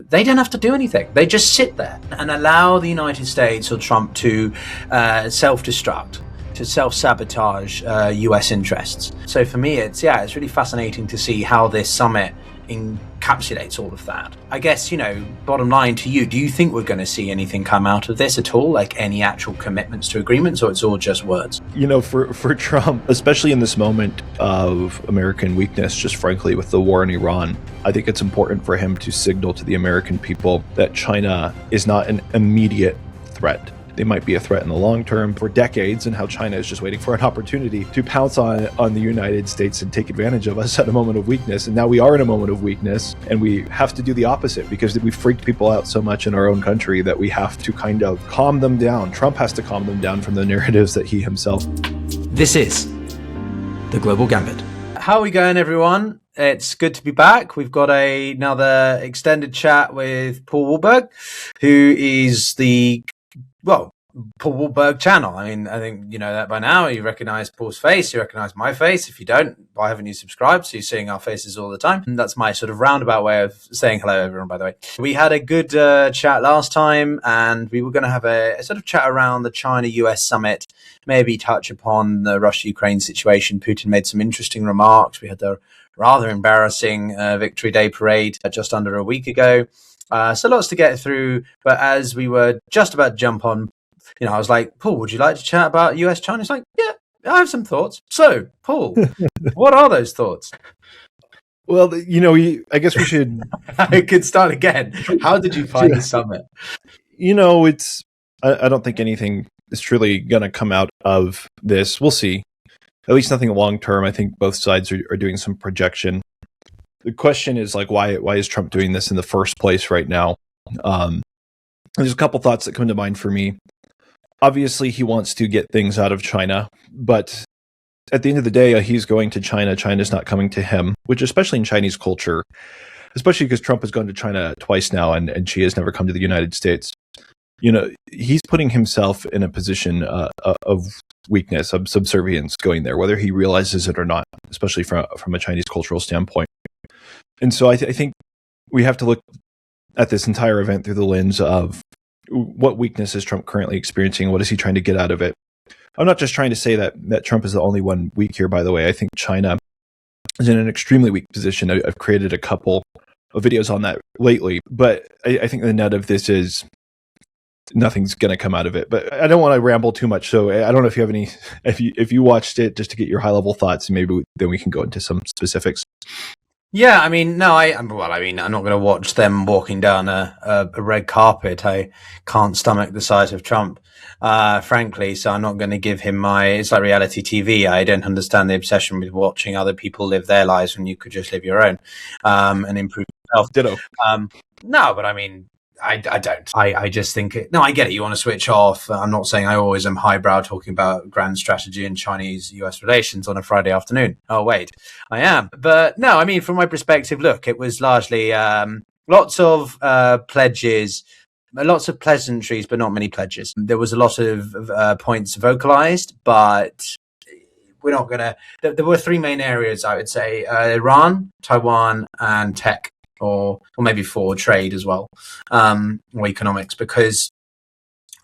they don't have to do anything. They just sit there and allow the United States or Trump to self-destruct, to self-sabotage US interests. So for me, it's really fascinating to see how this summit encapsulates all of that. I guess, bottom line to you, do you think we're going to see anything come out of this at all, like any actual commitments to agreements, or it's all just words? For Trump, especially in this moment of American weakness, just frankly with the war in Iran, I think it's important for him to signal to the American people that China is not an immediate threat. They might be a threat in the long term for decades, and how China is just waiting for an opportunity to pounce on the United States and take advantage of us at a moment of weakness. And now we are in a moment of weakness, and we have to do the opposite because we freaked people out so much in our own country that we have to kind of calm them down. Trump has to calm them down from the narratives that he himself. This is the Global Gambit. How are we going, everyone? It's good to be back. We've got another extended chat with Paul Warburg, who is Paul Warburg channel. I mean, I think you know that by now. You recognize Paul's face, you recognize my face. If you don't, why haven't you subscribed? So you're seeing our faces all the time. And that's my sort of roundabout way of saying hello, everyone, by the way. We had a good chat last time, and we were going to have a sort of chat around the China-US summit, maybe touch upon the Russia-Ukraine situation. Putin made some interesting remarks. We had the rather embarrassing Victory Day parade just under a week ago. So lots to get through, but as we were just about to jump on, I was like, Paul, would you like to chat about US-China? He's like, yeah, I have some thoughts. So, Paul, what are those thoughts? Well, I guess we should... I could start again. How did you find the summit? I don't think anything is truly going to come out of this. We'll see. At least nothing long-term. I think both sides are doing some projection. The question is, why is Trump doing this in the first place right now? There's a couple thoughts that come to mind for me. Obviously, he wants to get things out of China, but at the end of the day, he's going to China. China's not coming to him, which especially in Chinese culture, especially because Trump has gone to China twice now and Xi has never come to the United States. He's putting himself in a position of weakness, of subservience going there, whether he realizes it or not, especially from a Chinese cultural standpoint. And so I think we have to look at this entire event through the lens of what weakness is Trump currently experiencing? What is he trying to get out of it? I'm not just trying to say that Trump is the only one weak here, by the way. I think China is in an extremely weak position. I've created a couple of videos on that lately, but I think the net of this is nothing's going to come out of it. But I don't want to ramble too much, so I don't know if you have any, if you watched it, just to get your high level thoughts, and maybe then we can go into some specifics. Yeah, I mean, no, I'm not going to watch them walking down a red carpet. I can't stomach the sight of Trump, frankly, so I'm not going to give him it's like reality TV. I don't understand the obsession with watching other people live their lives when you could just live your own, and improve yourself. Ditto. No, but I mean, I don't. I just think I get it. You want to switch off. I'm not saying I always am highbrow talking about grand strategy in Chinese-US relations on a Friday afternoon. Oh, wait, I am. But no, I mean, from my perspective, look, it was largely lots of pledges, lots of pleasantries, but not many pledges. There was a lot of points vocalized, but we're not going to... There were three main areas, I would say, Iran, Taiwan, and tech. Or maybe for trade as well, or economics, because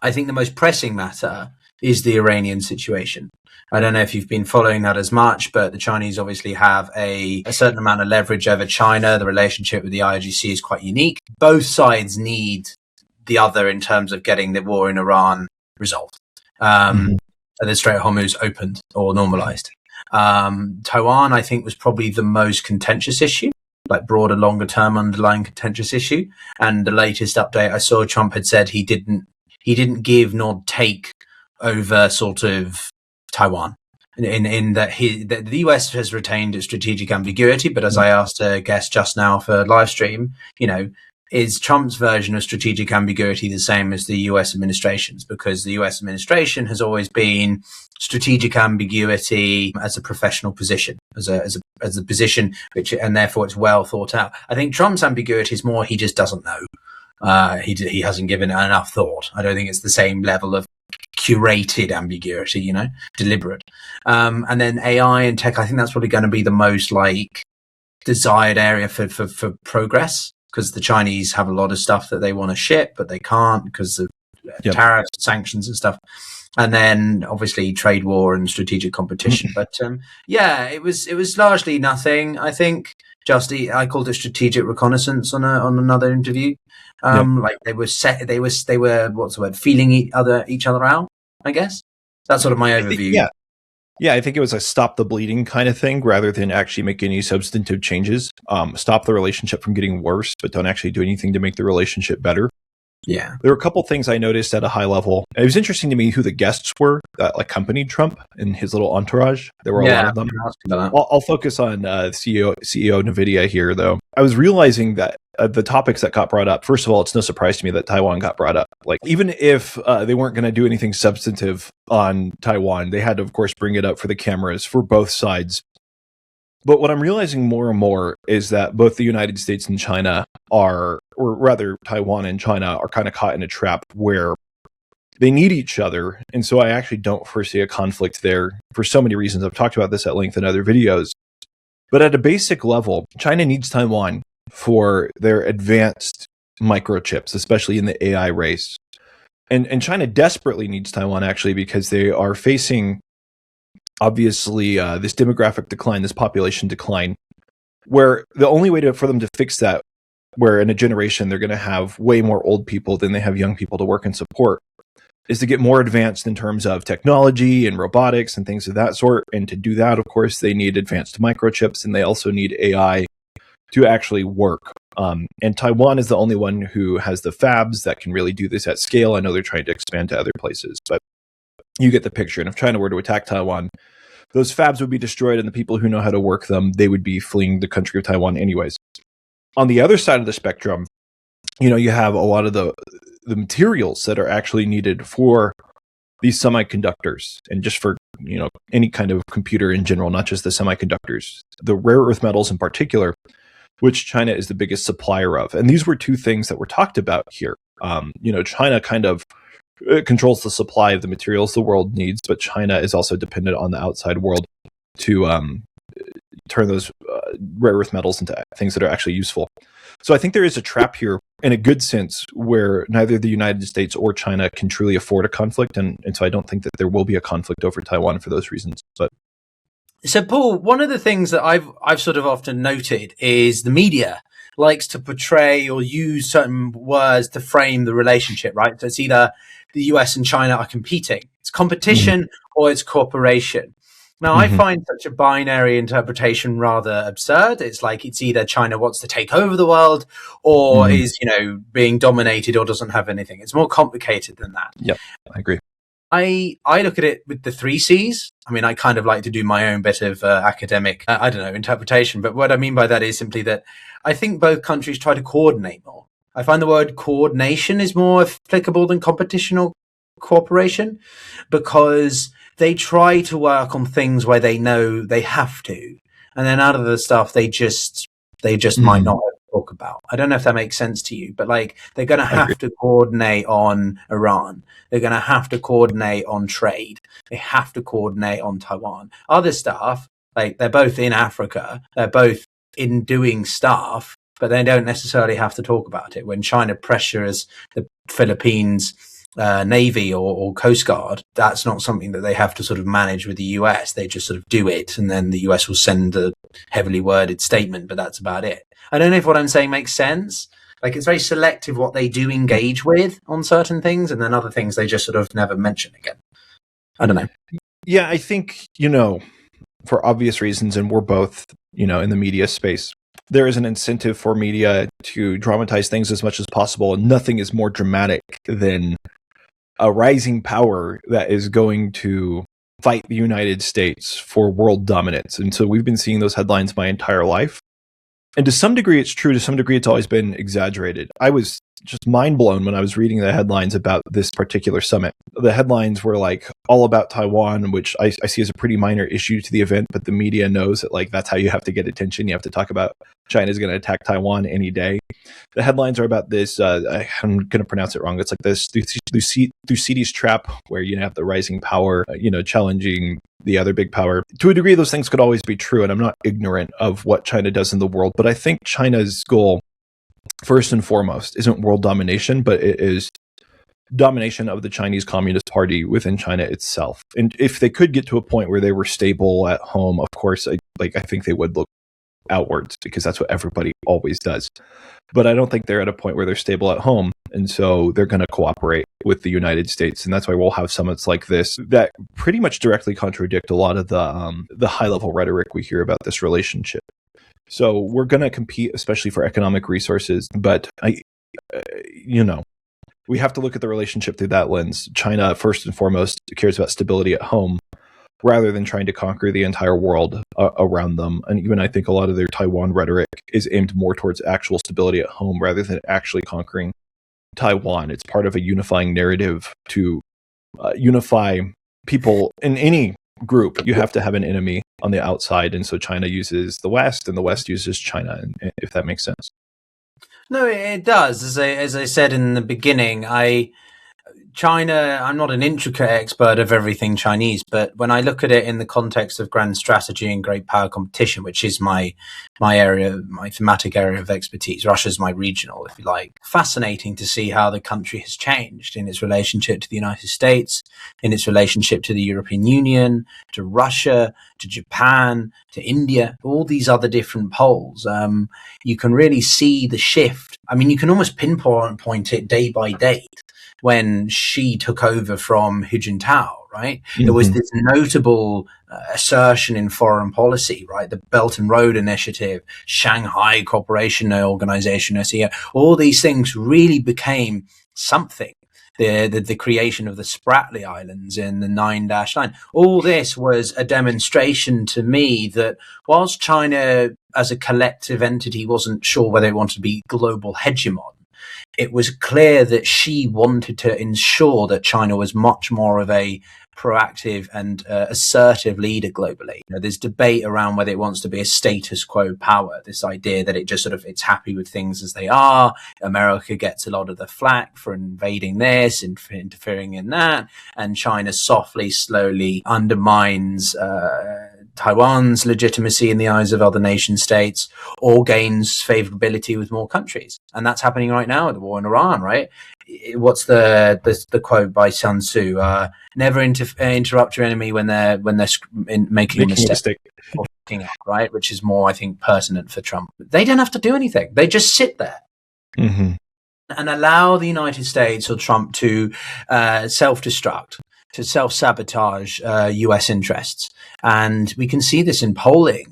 I think the most pressing matter is the Iranian situation. I don't know if you've been following that as much, but the Chinese obviously have a certain amount of leverage over China. The relationship with the IRGC is quite unique. Both sides need the other in terms of getting the war in Iran resolved. And the Strait of Hormuz opened or normalized. Taiwan, I think, was probably the most contentious issue, like broader, longer term underlying contentious issue. And the latest update I saw, Trump had said he didn't give nor take over sort of Taiwan, in that the US has retained its strategic ambiguity. But as I asked a guest just now for live stream, is Trump's version of strategic ambiguity the same as the US administration's? Because the US administration has always been strategic ambiguity as a professional position, as a position which, and therefore it's well thought out. I think Trump's ambiguity is more he just doesn't know. He hasn't given it enough thought. I don't think it's the same level of curated ambiguity, deliberate. And then AI and tech, I think that's probably going to be the most desired area for progress. because the Chinese have a lot of stuff that they want to ship, but they can't because of tariffs, sanctions and stuff. And then obviously trade war and strategic competition. But it was largely nothing. I think I called it strategic reconnaissance on another interview. Like they were what's the word? Feeling each other out, I guess. That's sort of my overview. Yeah, I think it was a stop the bleeding kind of thing rather than actually make any substantive changes. Stop the relationship from getting worse, but don't actually do anything to make the relationship better. Yeah. There were a couple things I noticed at a high level. It was interesting to me who the guests were that like accompanied Trump and his little entourage. There were a lot of them. I'll focus on CEO NVIDIA here, though. I was realizing that the topics that got brought up, first of all, it's no surprise to me that Taiwan got brought up. Like, even if they weren't going to do anything substantive on Taiwan, they had to, of course, bring it up for the cameras for both sides. But what I'm realizing more and more is that both the United States and China or rather Taiwan and China are kind of caught in a trap where they need each other. And so I actually don't foresee a conflict there for so many reasons. I've talked about this at length in other videos. But at a basic level, China needs Taiwan for their advanced microchips, especially in the AI race. And China desperately needs Taiwan, actually, because they are facing, obviously, this demographic decline, this population decline, where the only way for them to fix that, where in a generation they're going to have way more old people than they have young people to work and support, is to get more advanced in terms of technology and robotics and things of that sort. And to do that, of course, they need advanced microchips, and they also need AI to actually work. And Taiwan is the only one who has the fabs that can really do this at scale. I know they're trying to expand to other places, but you get the picture. And if China were to attack Taiwan, those fabs would be destroyed, and the people who know how to work them, they would be fleeing the country of Taiwan anyways. On the other side of the spectrum, you have a lot of the materials that are actually needed for these semiconductors, and just for any kind of computer in general, not just the semiconductors, the rare earth metals in particular, which China is the biggest supplier of. And these were two things that were talked about here. China kind of controls the supply of the materials the world needs, but China is also dependent on the outside world to turn those rare earth metals into things that are actually useful. So I think there is a trap here, in a good sense, where neither the United States or China can truly afford a conflict. And so I don't think that there will be a conflict over Taiwan for those reasons. But so, Paul, one of the things that I've sort of often noted is the media likes to portray or use certain words to frame the relationship, right? So it's either the US and China are competing, it's competition, or it's cooperation. Now, I find such a binary interpretation rather absurd. It's like it's either China wants to take over the world or is, being dominated or doesn't have anything. It's more complicated than that. Yep, I agree. I look at it with the 3 C's. I mean, I kind of like to do my own bit of academic, interpretation. But what I mean by that is simply that I think both countries try to coordinate more. I find the word coordination is more applicable than competition or cooperation, because they try to work on things where they know they have to. And then out of the stuff they just might not talk about. I don't know if that makes sense to you, but like they're going to have to coordinate on Iran. They're going to have to coordinate on trade. They have to coordinate on Taiwan. Other stuff, like they're both in Africa. They're both in doing stuff, but they don't necessarily have to talk about it. When China pressures the Philippines Navy or Coast Guard, that's not something that they have to sort of manage with the US. They just sort of do it, and then the US will send a heavily worded statement, but that's about it. I don't know if what I'm saying makes sense. Like, it's very selective what they do engage with on certain things, and then other things they just sort of never mention again. I don't know. Yeah, I think, for obvious reasons, and we're both, in the media space, there is an incentive for media to dramatize things as much as possible, and nothing is more dramatic than a rising power that is going to fight the United States for world dominance. And so we've been seeing those headlines my entire life. And to some degree, it's true. To some degree, it's always been exaggerated. I was just mind blown when I was reading the headlines about this particular summit. The headlines were like all about Taiwan, which I see as a pretty minor issue to the event, but the media knows that like that's how you have to get attention. You have to talk about China's going to attack Taiwan any day. The headlines are about this. I'm going to pronounce it wrong. It's like this Thucydides trap, where you have the rising power, challenging the other big power. To a degree, those things could always be true, and I'm not ignorant of what China does in the world. But I think China's goal first and foremost, isn't world domination, but it is domination of the Chinese Communist Party within China itself. And if they could get to a point where they were stable at home, of course, I think they would look outwards, because that's what everybody always does. But I don't think they're at a point where they're stable at home. And so they're going to cooperate with the United States. And that's why we'll have summits like this that pretty much directly contradict a lot of the high level rhetoric we hear about this relationship. So we're going to compete, especially for economic resources. But we have to look at the relationship through that lens. China, first and foremost, cares about stability at home rather than trying to conquer the entire world around them. And even I think a lot of their Taiwan rhetoric is aimed more towards actual stability at home rather than actually conquering Taiwan. It's part of a unifying narrative to unify people in any group. You have to have an enemy on the outside. And so China uses the West and the West uses China, if that makes sense. No, it does. As I said in the beginning, China, I'm not an intricate expert of everything Chinese, but when I look at it in the context of grand strategy and great power competition, which is my area, my thematic area of expertise, Russia's my regional, if you like. Fascinating to see how the country has changed in its relationship to the United States, in its relationship to the European Union, to Russia, to Japan, to India, all these other different poles. You can really see the shift. I mean, you can almost pinpoint it day by day. When Xi took over from Hu Jintao, right? Mm-hmm. There was this notable assertion in foreign policy, right? The Belt and Road Initiative, Shanghai Cooperation Organization, SEO, all these things really became something. The creation of the Spratly Islands in the 9-9. All this was a demonstration to me that whilst China as a collective entity wasn't sure whether it wanted to be global hegemon, it was clear that she wanted to ensure that China was much more of a proactive and assertive leader globally. There's debate around whether it wants to be a status quo power, this idea that it just it's happy with things as they are. America gets a lot of the flack for invading this and for interfering in that. And China softly, slowly undermines Taiwan's legitimacy in the eyes of other nation states, or gains favorability with more countries. And that's happening right now with the war in Iran, right? What's the quote by Sun Tzu? Never interrupt your enemy when they're making a mistake. Right? Which is more, I think, pertinent for Trump. They don't have to do anything. They just sit there. Mm-hmm. And allow the United States or Trump to self-destruct, to self-sabotage US interests. And we can see this in polling.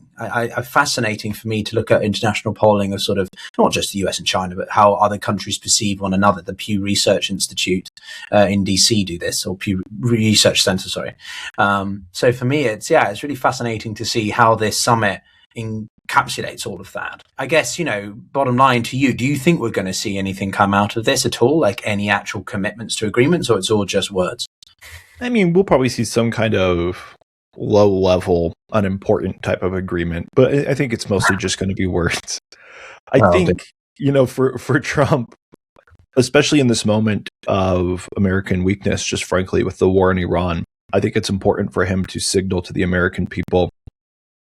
Fascinating for me to look at international polling of sort of not just the US and China, but how other countries perceive one another. The Pew Research Institute in DC do this, or Pew Research Center, sorry. So for me, it's really fascinating to see how this summit encapsulates all of that. I guess, bottom line to you, do you think we're going to see anything come out of this at all, like any actual commitments to agreements, or it's all just words? I mean, we'll probably see some kind of low-level, unimportant type of agreement, but I think it's mostly just going to be words. I think, for Trump, especially in this moment of American weakness, just frankly, with the war in Iran, I think it's important for him to signal to the American people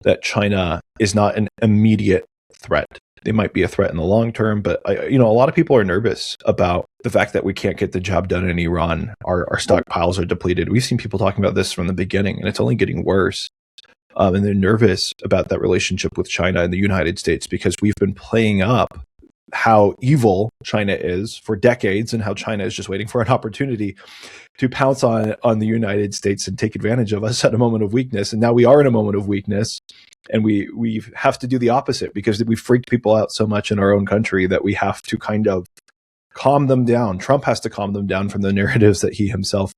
that China is not an immediate threat. They might be a threat in the long term, but a lot of people are nervous about the fact that we can't get the job done in Iran. Our stockpiles are depleted. We've seen people talking about this from the beginning, and it's only getting worse. And they're nervous about that relationship with China and the United States because we've been playing up how evil China is for decades and how China is just waiting for an opportunity to pounce on the United States and take advantage of us at a moment of weakness. And now we are in a moment of weakness. And we have to do the opposite because we freaked people out so much in our own country that we have to kind of calm them down. Trump has to calm them down from the narratives that he himself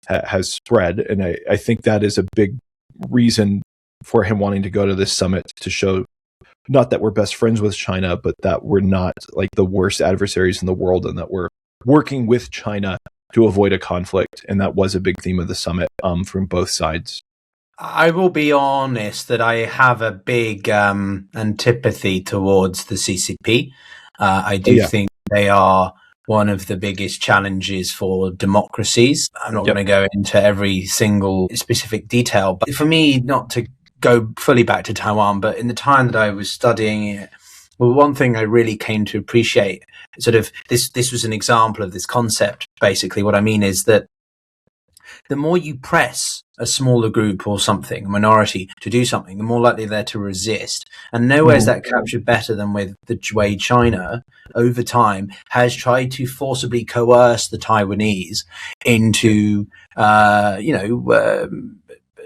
has spread. And I think that is a big reason for him wanting to go to this summit, to show not that we're best friends with China, but that we're not like the worst adversaries in the world and that we're working with China to avoid a conflict. And that was a big theme of the summit from both sides. I will be honest that I have a big antipathy towards the CCP. I do think they are one of the biggest challenges for democracies. I'm not going to go into every single specific detail, but for me, not to go fully back to Taiwan, but in the time that I was studying it Well, one thing I really came to appreciate, sort of this was an example of this concept. Basically, what I mean is that the more you press a smaller group or something, a minority, to do something, the more likely they're to resist. And nowhere is that captured better than with the way China, over time, has tried to forcibly coerce the Taiwanese into,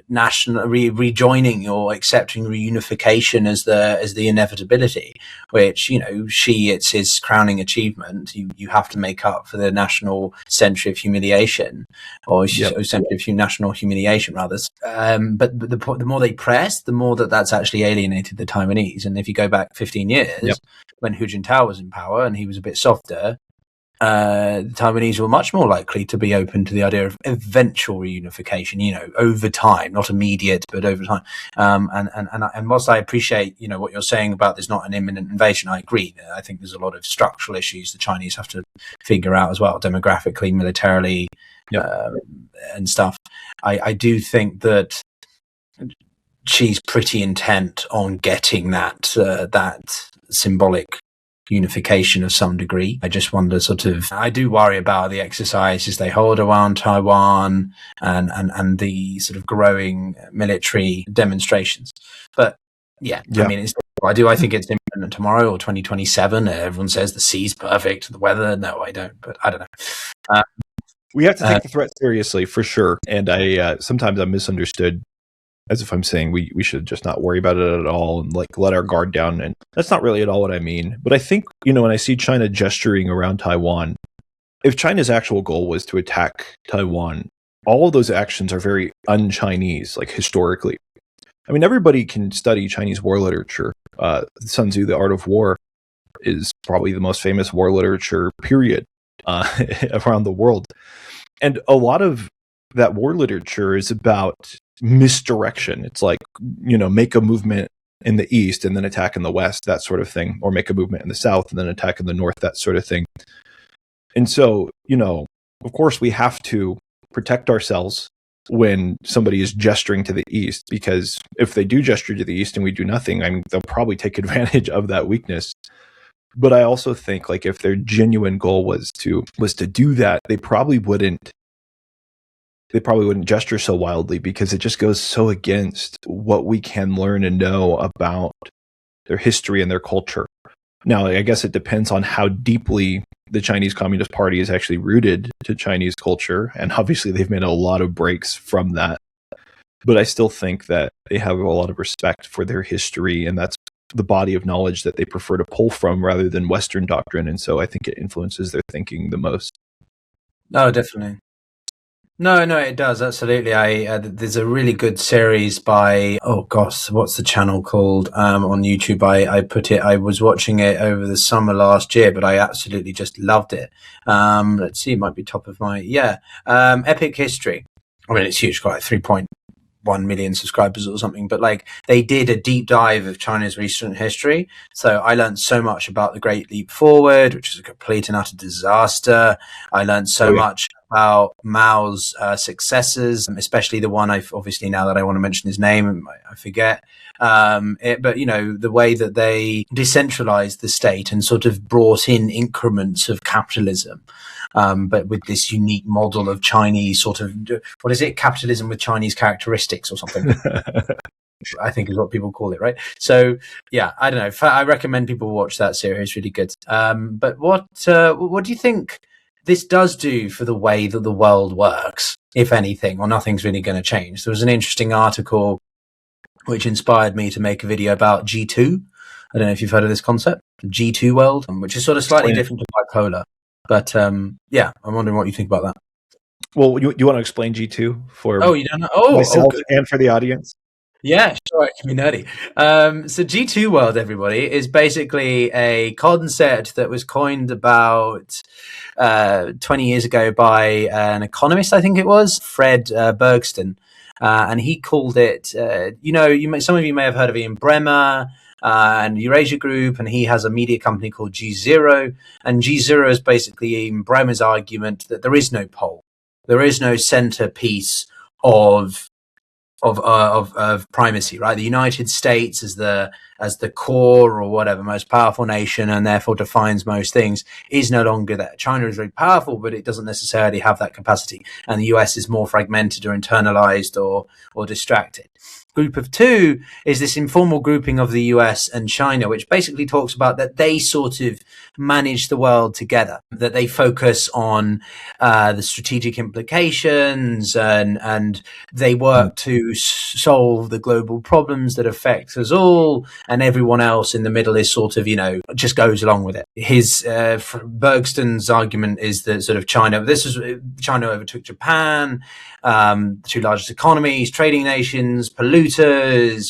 national rejoining or accepting reunification as the inevitability, which, it's his crowning achievement. You have to make up for the national century of humiliation, or century of national humiliation rather. But the more they press, the more that's actually alienated the Taiwanese. And if you go back 15 years, when Hu Jintao was in power and he was a bit softer, the Taiwanese were much more likely to be open to the idea of eventual reunification, over time, not immediate, but over time. And whilst I appreciate, what you're saying about there's not an imminent invasion, I agree. I think there's a lot of structural issues the Chinese have to figure out as well, demographically, militarily, and stuff. I do think that Xi's pretty intent on getting that symbolic unification of some degree. I just wonder I do worry about the exercises they hold around Taiwan and the sort of growing military demonstrations. But I mean, I think it's imminent tomorrow or 2027. Everyone says the sea's perfect, the weather. No, I don't, but I don't know. We have to take the threat seriously for sure. And sometimes I'm misunderstood as if I'm saying we should just not worry about it at all and let our guard down. And that's not really at all what I mean. But I think, when I see China gesturing around Taiwan, if China's actual goal was to attack Taiwan, all of those actions are very un-Chinese, historically. I mean, everybody can study Chinese war literature. Sun Tzu, The Art of War, is probably the most famous war literature, period, around the world. And a lot of that war literature is about misdirection. It's make a movement in the east and then attack in the west, that sort of thing, or make a movement in the south and then attack in the north, that sort of thing. And so, of course, we have to protect ourselves when somebody is gesturing to the east, because if they do gesture to the east and we do nothing, they'll probably take advantage of that weakness. But I also think if their genuine goal was to do that, they probably wouldn't gesture so wildly, because it just goes so against what we can learn and know about their history and their culture. Now, I guess it depends on how deeply the Chinese Communist Party is actually rooted to Chinese culture. And obviously they've made a lot of breaks from that. But I still think that they have a lot of respect for their history, and that's the body of knowledge that they prefer to pull from rather than Western doctrine. And so I think it influences their thinking the most. Oh, definitely. No, it does, absolutely. There's a really good series by, what's the channel called on YouTube? I was watching it over the summer last year, but I absolutely just loved it. Let's see, it might be top of my, Epic History. I mean, it's huge, got 3.1 million subscribers or something, but they did a deep dive of China's recent history. So I learned so much about the Great Leap Forward, which is a complete and utter disaster. I learned so much about Mao's successors, especially the one obviously, now that I want to mention his name, I forget. But the way that they decentralized the state and sort of brought in increments of capitalism, but with this unique model of Chinese sort of, what is it? Capitalism with Chinese characteristics or something. I think is what people call it, right? So, I don't know. I recommend people watch that series. It's really good. But what do you think this does do for the way that the world works, if anything, or nothing's really going to change? There was an interesting article which inspired me to make a video about G2. I don't know if you've heard of this concept, G2 world, which is sort of slightly different to bipolar. But I'm wondering what you think about that. Well, you want to explain G2 for you don't know? myself and for the audience? Yeah, sure, it can be nerdy. So G2 world, everybody, is basically a concept that was coined about 20 years ago by an economist, I think it was, Fred Bergsten. And he called it, some of you may have heard of Ian Bremmer and Eurasia Group, and he has a media company called G0. And G0 is basically Ian Bremmer's argument that there is no pole. There is no centerpiece of of primacy, right? The United States as the core or whatever most powerful nation, and therefore defines most things, is no longer there. China is very powerful, but it doesn't necessarily have that capacity, and the US is more fragmented or internalized or distracted. Group of two is this informal grouping of the US and China, which basically talks about that they sort of manage the world together, that they focus on the strategic implications, and they work to solve the global problems that affect us all, and everyone else in the middle is sort of, just goes along with it. Bergsten's argument is that sort of China overtook Japan, the two largest economies, trading nations, polluters,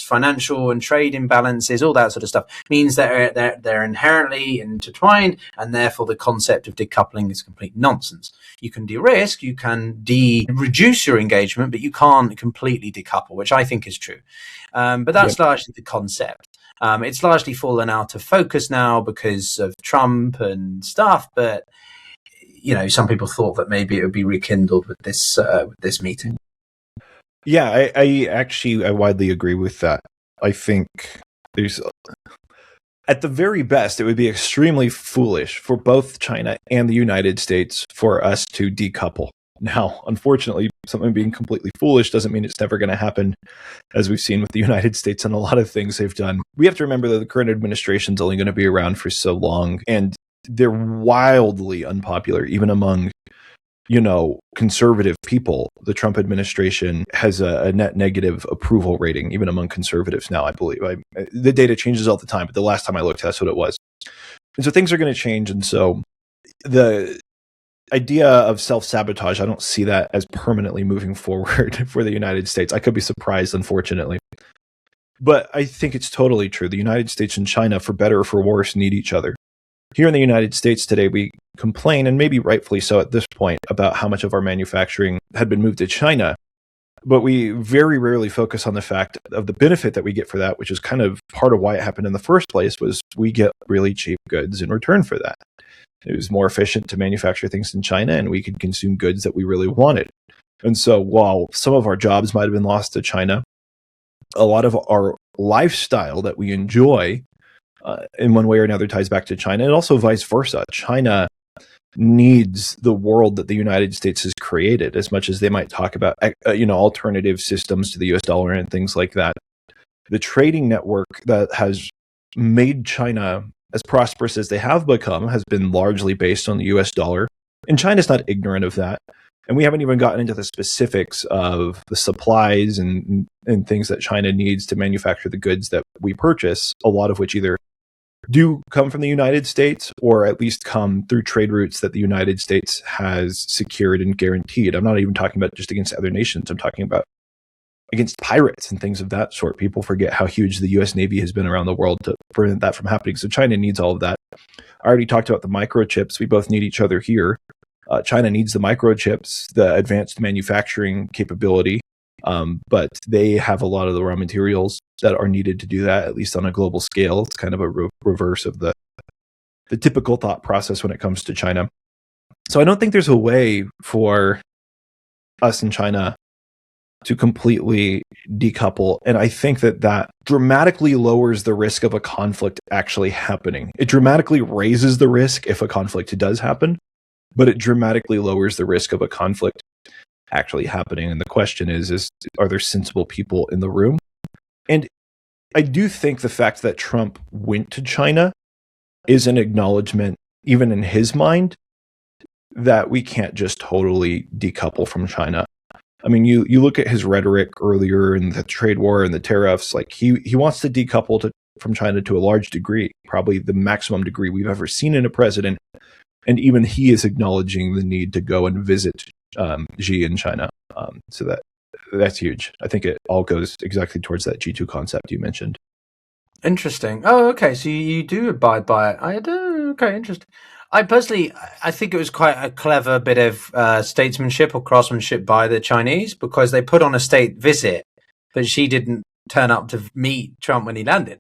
financial and trade imbalances, all that sort of stuff means that they're inherently intertwined, and therefore the concept of decoupling is complete nonsense. You can de-risk, you can reduce your engagement, but you can't completely decouple, which I think is true. But that's largely the concept. It's largely fallen out of focus now because of Trump and stuff, but some people thought that maybe it would be rekindled with this meeting. Yeah, I widely agree with that. I think there's, at the very best, it would be extremely foolish for both China and the United States for us to decouple. Now, unfortunately, something being completely foolish doesn't mean it's never going to happen, as we've seen with the United States and a lot of things they've done. We have to remember that the current administration is only going to be around for so long, and they're wildly unpopular, even among, conservative people. The Trump administration has a net negative approval rating, even among conservatives now, I believe. The data changes all the time, but the last time I looked, that's what it was. And so things are going to change. And so the idea of self-sabotage, I don't see that as permanently moving forward for the United States. I could be surprised, unfortunately. But I think it's totally true. The United States and China, for better or for worse, need each other. Here in the United States today, we complain, and maybe rightfully so at this point, about how much of our manufacturing had been moved to China. But we very rarely focus on the fact of the benefit that we get for that, which is kind of part of why it happened in the first place, was we get really cheap goods in return for that. It was more efficient to manufacture things in China, and we could consume goods that we really wanted. And so while some of our jobs might have been lost to China, a lot of our lifestyle that we enjoy in one way or another ties back to China, and also vice versa. China needs the world that the United States has created, as much as they might talk about alternative systems to the US dollar and things like that. The trading network that has made China as prosperous as they have become has been largely based on the US dollar, and China's not ignorant of that. And we haven't even gotten into the specifics of the supplies and things that China needs to manufacture the goods that we purchase, a lot of which either do come from the United States or at least come through trade routes that the United States has secured and guaranteed. I'm not even talking about just against other nations. I'm talking about against pirates and things of that sort. People forget how huge the US Navy has been around the world to prevent that from happening. So China needs all of that. I already talked about the microchips. We both need each other here. China needs the microchips, the advanced manufacturing capability, but they have a lot of the raw materials that are needed to do that, at least on a global scale. It's kind of a reverse of the typical thought process when it comes to China. So I don't think there's a way for us and China to completely decouple. And I think that dramatically lowers the risk of a conflict actually happening. It dramatically raises the risk if a conflict does happen, but it dramatically lowers the risk of a conflict actually happening. And the question is are there sensible people in the room? And I do think the fact that Trump went to China is an acknowledgement, even in his mind, that we can't just totally decouple from China. I mean, you look at his rhetoric earlier in the trade war and the tariffs, like he wants to decouple from China to a large degree, probably the maximum degree we've ever seen in a president. And even he is acknowledging the need to go and visit Xi in China. So that's huge. I think it all goes exactly towards that G2 concept you mentioned. Interesting. Oh, okay. So you do abide by it. I do. Okay, interesting. I think it was quite a clever bit of statesmanship or craftsmanship by the Chinese, because they put on a state visit, but Xi didn't turn up to meet Trump when he landed.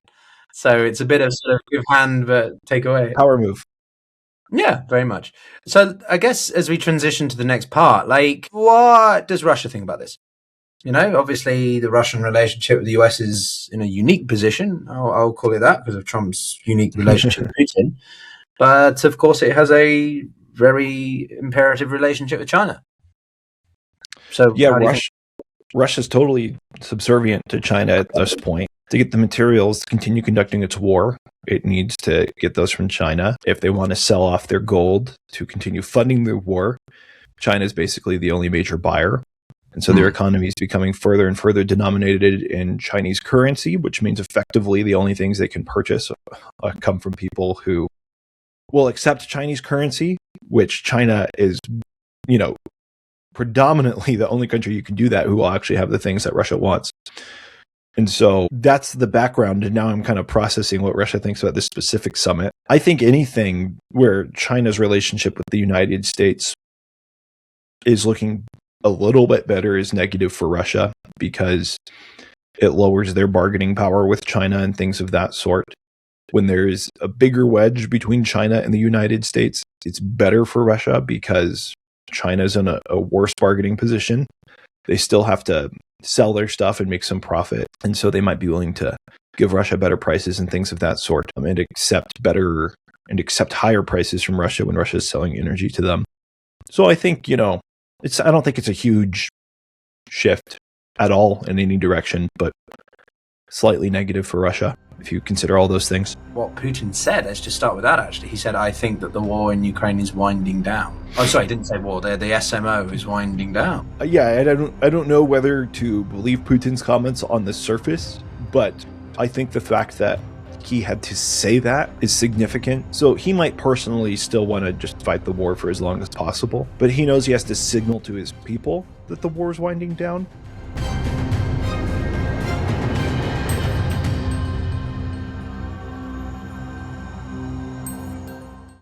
So it's a bit of sort of give hand but take away. Power move. Yeah, very much. So I guess as we transition to the next part, like, what does Russia think about this? Obviously the Russian relationship with the US is in a unique position. I'll call it that because of Trump's unique relationship with Putin. But of course, it has a very imperative relationship with China. So yeah, Russia's totally subservient to China at this point. To get the materials to continue conducting its war, it needs to get those from China. If they want to sell off their gold to continue funding the war, China is basically the only major buyer. And so their economy is becoming further and further denominated in Chinese currency, which means effectively the only things they can purchase come from people who will accept Chinese currency, which China is, predominantly the only country you can do that who will actually have the things that Russia wants. And so that's the background. And now I'm kind of processing what Russia thinks about this specific summit. I think anything where China's relationship with the United States is looking a little bit better is negative for Russia because it lowers their bargaining power with China and things of that sort. When there's a bigger wedge between China and the United States, it's better for Russia because China's in a worse bargaining position. They still have to sell their stuff and make some profit. And so they might be willing to give Russia better prices and things of that sort and accept higher prices from Russia when Russia is selling energy to them. So I think, I don't think it's a huge shift at all in any direction, but slightly negative for Russia if you consider all those things. What Putin said, let's just start with that actually. He said, I think that the war in Ukraine is winding down. Oh, sorry, he didn't say war. The SMO is winding down. Yeah, I don't know whether to believe Putin's comments on the surface, but I think the fact that he had to say that is significant. So he might personally still want to just fight the war for as long as possible, but he knows he has to signal to his people that the war is winding down.